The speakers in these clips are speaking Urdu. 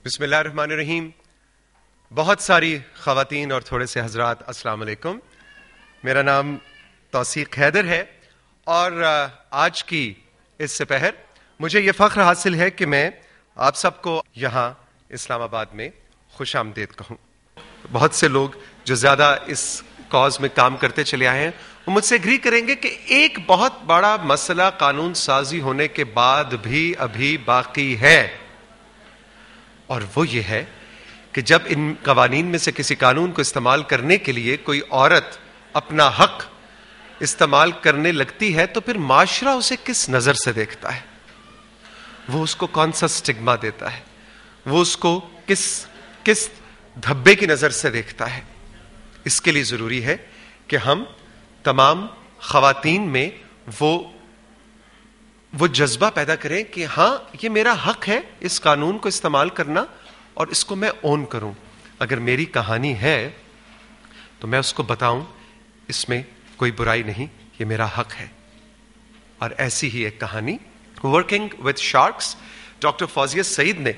بسم اللہ الرحمن الرحیم. بہت ساری خواتین اور تھوڑے سے حضرات السلام علیکم. میرا نام توثیق حیدر ہے اور آج کی اس سپہر مجھے یہ فخر حاصل ہے کہ میں آپ سب کو یہاں اسلام آباد میں خوش آمدید کہوں. بہت سے لوگ جو زیادہ اس کاز میں کام کرتے چلے آئے ہیں وہ مجھ سے ایگری کریں گے کہ ایک بہت بڑا مسئلہ قانون سازی ہونے کے بعد بھی ابھی باقی ہے، اور وہ یہ ہے کہ جب ان قوانین میں سے کسی قانون کو استعمال کرنے کے لیے کوئی عورت اپنا حق استعمال کرنے لگتی ہے تو پھر معاشرہ اسے کس نظر سے دیکھتا ہے، وہ اس کو کون سا سٹگما دیتا ہے، وہ اس کو کس دھبے کی نظر سے دیکھتا ہے. اس کے لیے ضروری ہے کہ ہم تمام خواتین میں وہ جذبہ پیدا کریں کہ ہاں یہ میرا حق ہے اس قانون کو استعمال کرنا اور اس کو میں اون کروں. اگر میری کہانی ہے تو میں اس کو بتاؤں، اس میں کوئی برائی نہیں، یہ میرا حق ہے. اور ایسی ہی ایک کہانی working with sharks, doctor Fauzia Saeed نے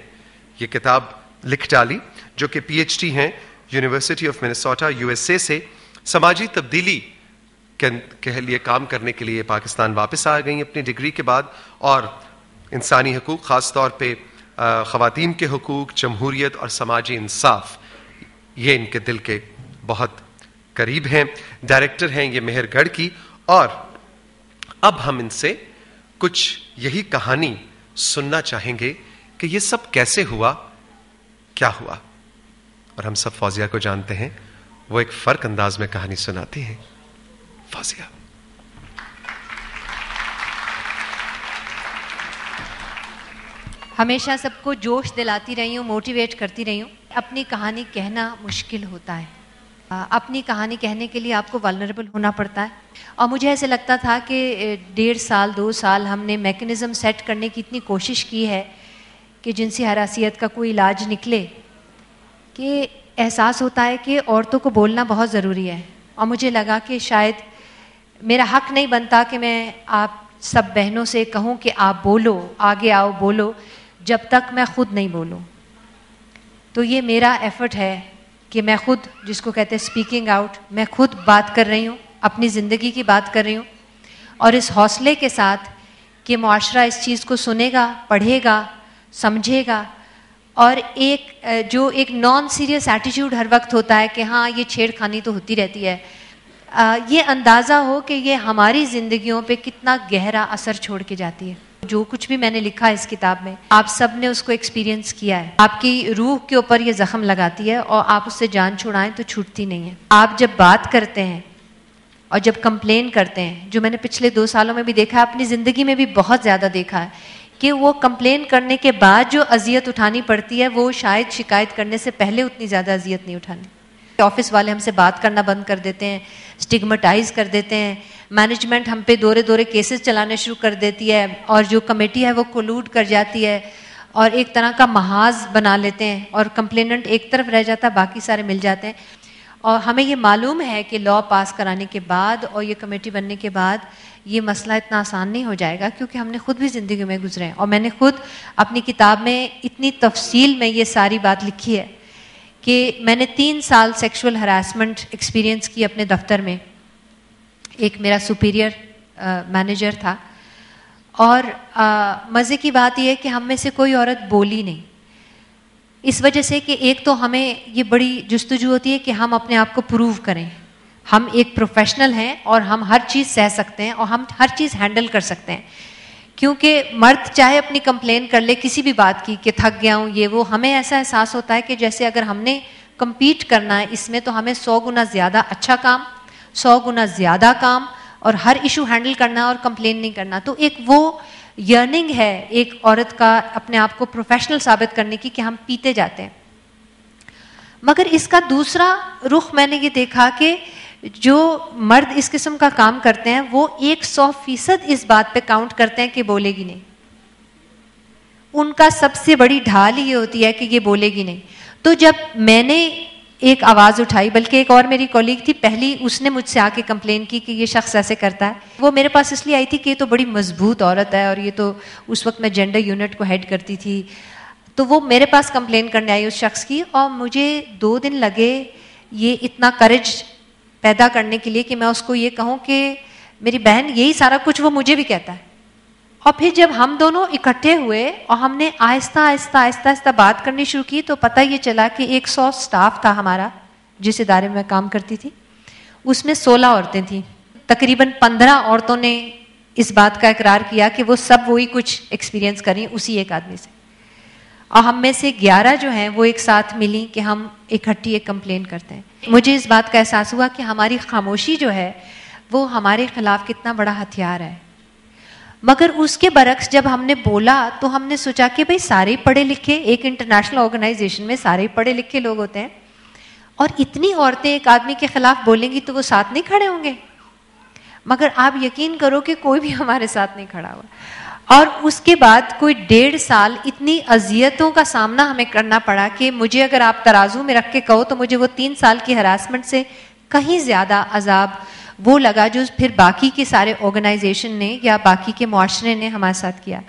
یہ کتاب لکھ ڈالی، جو کہ پی ایچ ڈی ہیں یونیورسٹی آف منیسوٹا USA سے. سماجی تبدیلی کے لیے کام کرنے کے لیے پاکستان واپس آ گئیں اپنی ڈگری کے بعد، اور انسانی حقوق، خاص طور پہ خواتین کے حقوق، جمہوریت اور سماجی انصاف، یہ ان کے دل کے بہت قریب ہیں. ڈائریکٹر ہیں یہ مہر گڑھ کی. اور اب ہم ان سے کچھ یہی کہانی سننا چاہیں گے کہ یہ سب کیسے ہوا، کیا ہوا. اور ہم سب فوزیہ کو جانتے ہیں، وہ ایک فرق انداز میں کہانی سناتی ہیں. فوزیہ. ہمیشہ سب کو جوش دلاتی رہی ہوں، موٹیویٹ کرتی رہی ہوں. اپنی کہانی کہنا مشکل ہوتا ہے، اپنی کہانی کہنے کے لیے آپ کو والنریبل ہونا پڑتا ہے. اور مجھے ایسے لگتا تھا کہ 1.5 سال 2 سال ہم نے میکنزم سیٹ کرنے کی اتنی کوشش کی ہے کہ جنسی ہراسیت کا کوئی علاج نکلے، کہ احساس ہوتا ہے کہ عورتوں کو بولنا بہت ضروری ہے. اور مجھے لگا کہ شاید میرا حق نہیں بنتا کہ میں آپ سب بہنوں سے کہوں کہ آپ بولو، آگے آؤ بولو، جب تک میں خود نہیں بولوں. تو یہ میرا ایفرٹ ہے کہ میں خود، جس کو کہتے ہیں اسپیکنگ آؤٹ، میں خود بات کر رہی ہوں، اپنی زندگی کی بات کر رہی ہوں، اور اس حوصلے کے ساتھ کہ معاشرہ اس چیز کو سنے گا، پڑھے گا، سمجھے گا. اور ایک نان سیریس ایٹیٹیوڈ ہر وقت ہوتا ہے کہ ہاں یہ چھیڑ خانی تو ہوتی رہتی ہے، یہ اندازہ ہو کہ یہ ہماری زندگیوں پہ کتنا گہرا اثر چھوڑ کے جاتی ہے. جو کچھ بھی میں نے لکھا ہے اس کتاب میں، آپ سب نے اس کو ایکسپیرینس کیا ہے. آپ کی روح کے اوپر یہ زخم لگاتی ہے اور آپ اس سے جان چھڑائیں تو چھوٹتی نہیں ہے. آپ جب بات کرتے ہیں اور جب کمپلین کرتے ہیں، جو میں نے پچھلے 2 سالوں میں بھی دیکھا ہے، اپنی زندگی میں بھی بہت زیادہ دیکھا ہے، کہ وہ کمپلین کرنے کے بعد جو اذیت اٹھانی پڑتی ہے وہ شاید شکایت کرنے سے پہلے اتنی زیادہ اذیت نہیں اٹھانی. آفس والے ہم سے بات کرنا بند کر دیتے ہیں، اسٹگمٹائز کر دیتے ہیں، مینجمنٹ ہم پہ دورے کیسز چلانے شروع کر دیتی ہے، اور جو کمیٹی ہے وہ کولوڈ کر جاتی ہے اور ایک طرح کا محاذ بنا لیتے ہیں، اور کمپلیننٹ ایک طرف رہ جاتا ہے، باقی سارے مل جاتے ہیں. اور ہمیں یہ معلوم ہے کہ لا پاس کرانے کے بعد اور یہ کمیٹی بننے کے بعد یہ مسئلہ اتنا آسان نہیں ہو جائے گا، کیونکہ ہم نے خود بھی زندگی میں گزرے ہیں. اور میں نے خود اپنی کتاب میں اتنی تفصیل میں یہ ساری بات لکھی ہے کہ میں نے 3 سال سیکشول ہراسمنٹ ایکسپیرینس کی اپنے دفتر میں. ایک میرا سپیریئر مینیجر تھا، اور مزے کی بات یہ ہے کہ ہم میں سے کوئی عورت بولی نہیں، اس وجہ سے کہ ایک تو ہمیں یہ بڑی جستجو ہوتی ہے کہ ہم اپنے آپ کو پروو کریں. ہم ایک پروفیشنل ہیں اور ہم ہر چیز سہ سکتے ہیں اور ہم ہر چیز ہینڈل کر سکتے ہیں. کیونکہ مرد چاہے اپنی کمپلین کر لے کسی بھی بات کی کہ تھک گیا ہوں یہ وہ، ہمیں ایسا احساس ہوتا ہے کہ جیسے اگر ہم نے کمپیٹ کرنا ہے اس میں تو ہمیں 100 گنا زیادہ اچھا کام، 100 گنا زیادہ کام، اور ہر ایشو ہینڈل کرنا اور کمپلین نہیں کرنا. تو ایک وہ یرننگ ہے ایک عورت کا اپنے آپ کو پروفیشنل ثابت کرنے کی کہ ہم پیتے جاتے ہیں. مگر اس کا دوسرا رخ میں نے یہ دیکھا کہ جو مرد اس قسم کا کام کرتے ہیں وہ 100% اس بات پہ کاؤنٹ کرتے ہیں کہ بولے گی نہیں. ان کا سب سے بڑی ڈھال یہ ہوتی ہے کہ یہ بولے گی نہیں. تو جب میں نے ایک آواز اٹھائی، بلکہ ایک اور میری کولیگ تھی پہلی، اس نے مجھ سے آ کے کمپلین کی کہ یہ شخص ایسے کرتا ہے. وہ میرے پاس اس لیے آئی تھی کہ یہ تو بڑی مضبوط عورت ہے، اور یہ تو اس وقت میں جینڈر یونٹ کو ہیڈ کرتی تھی، تو وہ میرے پاس کمپلین کرنے آئی اس شخص کی, اور مجھے 2 دن لگے یہ اتنا کریج پیدا کرنے کے لیے کہ میں اس کو یہ کہوں کہ میری بہن یہی سارا کچھ وہ مجھے بھی کہتا ہے. اور پھر جب ہم دونوں اکٹھے ہوئے اور ہم نے آہستہ آہستہ آہستہ آہستہ بات کرنی شروع کی, تو پتہ یہ چلا کہ 100 سٹاف تھا ہمارا جس ادارے میں میں کام کرتی تھی, اس میں 16 عورتیں تھیں. تقریباً 15 عورتوں نے اس بات کا اقرار کیا کہ وہ سب وہی کچھ ایکسپیرینس کر رہی ہیں اسی ایک آدمی سے, اور ہم میں سے 11 جو ہیں وہ ایک ساتھ ملی کہ ہم اکٹھی ایک کمپلین کرتے ہیں. مجھے اس بات کا احساس ہوا کہ ہماری خاموشی جو ہے وہ ہمارے خلاف کتنا بڑا ہتھیار ہے. مگر اس کے برعکس جب ہم نے بولا تو ہم نے سوچا کہ بھئی سارے پڑھے لکھے, ایک انٹرنیشنل آرگنائزیشن میں سارے پڑھے لکھے لوگ ہوتے ہیں, اور اتنی عورتیں ایک آدمی کے خلاف بولیں گی تو وہ ساتھ نہیں کھڑے ہوں گے. مگر آپ یقین کرو کہ کوئی بھی ہمارے ساتھ نہیں کھڑا ہوا, اور اس کے بعد کوئی 1.5 سال اتنی اذیتوں کا سامنا ہمیں کرنا پڑا کہ مجھے اگر آپ ترازو میں رکھ کے کہو تو مجھے وہ 3 سال کی ہراسمنٹ سے کہیں زیادہ عذاب وہ لگا جو پھر باقی کے سارے آرگنائزیشن نے یا باقی کے معاشرے نے ہمارے ساتھ کیا.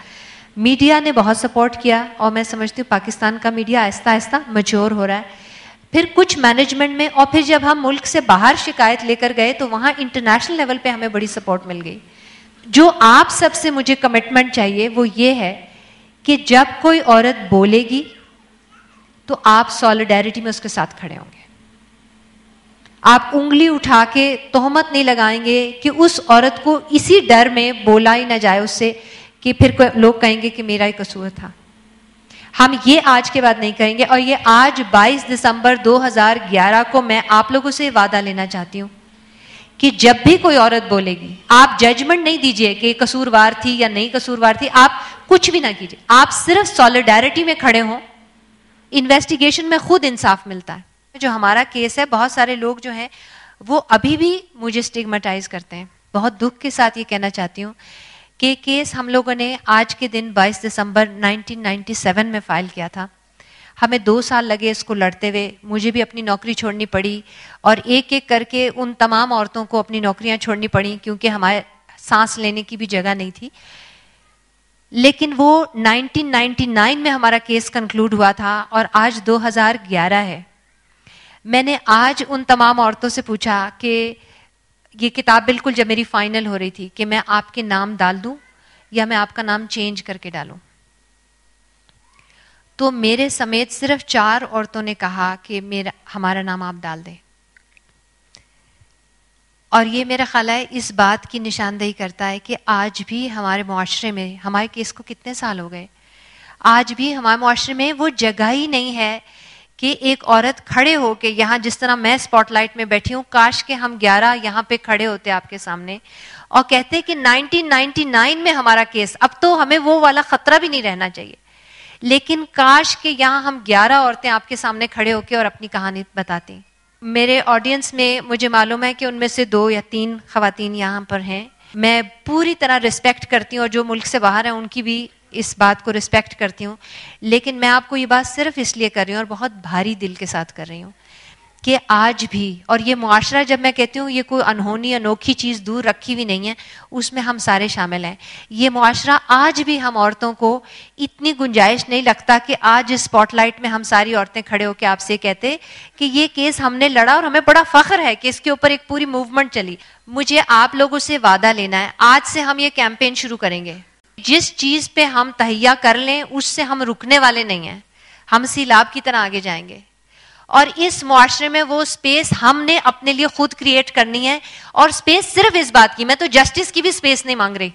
میڈیا نے بہت سپورٹ کیا, اور میں سمجھتی ہوں پاکستان کا میڈیا آہستہ آہستہ میچور ہو رہا ہے. پھر کچھ مینجمنٹ میں, اور پھر جب ہم ملک سے باہر شکایت لے کر گئے تو وہاں انٹرنیشنل لیول پہ ہمیں بڑی سپورٹ مل گئی. جو آپ سب سے مجھے کمٹمنٹ چاہیے وہ یہ ہے کہ جب کوئی عورت بولے گی تو آپ سالیڈیرٹی میں اس کے ساتھ کھڑے ہوں گے. آپ انگلی اٹھا کے تہمت نہیں لگائیں گے کہ اس عورت کو اسی ڈر میں بولا ہی نہ جائے اس سے کہ پھر لوگ کہیں گے کہ میرا ہی قصور تھا. ہم یہ آج کے بعد نہیں کہیں گے, اور یہ آج 22 دسمبر 2011 کو میں آپ لوگوں سے وعدہ لینا چاہتی ہوں کہ جب بھی کوئی عورت بولے گی آپ ججمنٹ نہیں دیجئے کہ قصوروار تھی یا نہیں قصوروار تھی, آپ کچھ بھی نہ کیجئے, آپ صرف سالیڈیرٹی میں کھڑے ہوں. انویسٹیگیشن میں خود انصاف ملتا ہے. جو ہمارا کیس ہے, بہت سارے لوگ جو ہیں وہ ابھی بھی مجھے اسٹگمیٹائز کرتے ہیں. بہت دکھ کے ساتھ یہ کہنا چاہتی ہوں کہ کیس ہم لوگوں نے آج کے دن 22 دسمبر 1997 میں فائل کیا تھا. ہمیں 2 سال لگے اس کو لڑتے ہوئے, مجھے بھی اپنی نوکری چھوڑنی پڑی, اور ایک ایک کر کے ان تمام عورتوں کو اپنی نوکریاں چھوڑنی پڑیں کیونکہ ہمارے سانس لینے کی بھی جگہ نہیں تھی. لیکن وہ 1999 میں ہمارا کیس کنکلوڈ ہوا تھا, اور آج 2011 ہے. میں نے آج ان تمام عورتوں سے پوچھا کہ یہ کتاب بالکل جب میری فائنل ہو رہی تھی کہ میں آپ کے نام ڈال دوں یا میں آپ کا نام چینج کر کے ڈالوں, تو میرے سمیت صرف 4 عورتوں نے کہا کہ ہمارا نام آپ ڈال دیں. اور یہ میرا خیال ہے اس بات کی نشاندہی کرتا ہے کہ آج بھی ہمارے معاشرے میں, ہمارے کیس کو کتنے سال ہو گئے, آج بھی ہمارے معاشرے میں وہ جگہ ہی نہیں ہے کہ ایک عورت کھڑے ہو کے, یہاں جس طرح میں اسپاٹ لائٹ میں بیٹھی ہوں, کاش کہ ہم 11 یہاں پہ کھڑے ہوتے آپ کے سامنے اور کہتے کہ 1999 میں ہمارا کیس, اب تو ہمیں وہ والا خطرہ بھی نہیں رہنا چاہیے, لیکن کاش کہ یہاں ہم 11 عورتیں آپ کے سامنے کھڑے ہو کے اور اپنی کہانی بتاتی. میرے آڈینس میں مجھے معلوم ہے کہ ان میں سے 2 یا 3 خواتین یہاں پر ہیں. میں پوری طرح رسپیکٹ کرتی ہوں, اور جو ملک سے باہر ہیں ان کی بھی اس بات کو رسپیکٹ کرتی ہوں, لیکن میں آپ کو یہ بات صرف اس لیے کر رہی ہوں اور بہت بھاری دل کے ساتھ کر رہی ہوں کہ آج بھی, اور یہ معاشرہ جب میں کہتی ہوں یہ کوئی انہونی انوکھی چیز دور رکھی ہوئی نہیں ہے, اس میں ہم سارے شامل ہیں. یہ معاشرہ آج بھی ہم عورتوں کو اتنی گنجائش نہیں لگتا کہ آج اسپاٹ لائٹ میں ہم ساری عورتیں کھڑے ہو کے آپ سے کہتے کہ یہ کیس ہم نے لڑا اور ہمیں بڑا فخر ہے کہ اس کے اوپر ایک پوری موومنٹ چلی. مجھے آپ لوگوں سے وعدہ لینا ہے, آج سے ہم یہ کیمپین شروع کریں گے. جس چیز پہ ہم تہیہ کر لیں اس سے ہم رکنے والے نہیں ہیں, ہم سیلاب کی طرح آگے جائیں گے. اور اس معاشرے میں وہ سپیس ہم نے اپنے لیے خود کریٹ کرنی ہے, اور سپیس صرف اس بات کی, میں تو جسٹس کی بھی سپیس نہیں مانگ رہی,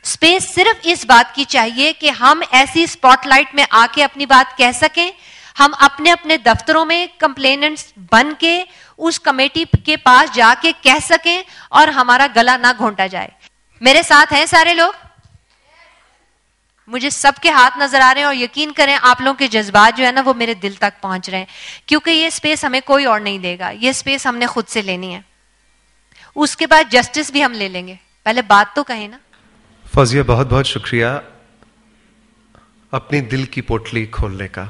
سپیس صرف اس بات کی چاہیے کہ ہم ایسی سپاٹ لائٹ میں آ کے اپنی بات کہہ سکیں, ہم اپنے اپنے دفتروں میں کمپلیننٹس بن کے اس کمیٹی کے پاس جا کے کہہ سکیں اور ہمارا گلا نہ گھونٹا جائے. میرے ساتھ ہیں سارے لوگ؟ مجھے سب کے ہاتھ نظر آ رہے ہیں, اور یقین کریں آپ لوگوں کے جذبات جو ہے نا وہ میرے دل تک پہنچ رہے ہیں, کیونکہ یہ سپیس ہمیں کوئی اور نہیں دے گا, یہ سپیس ہم نے خود سے لینی ہے. اس کے بعد جسٹس بھی ہم لے لیں گے, پہلے بات تو کہیں نا. فوزیہ بہت بہت شکریہ اپنی دل کی پوٹلی کھولنے کا.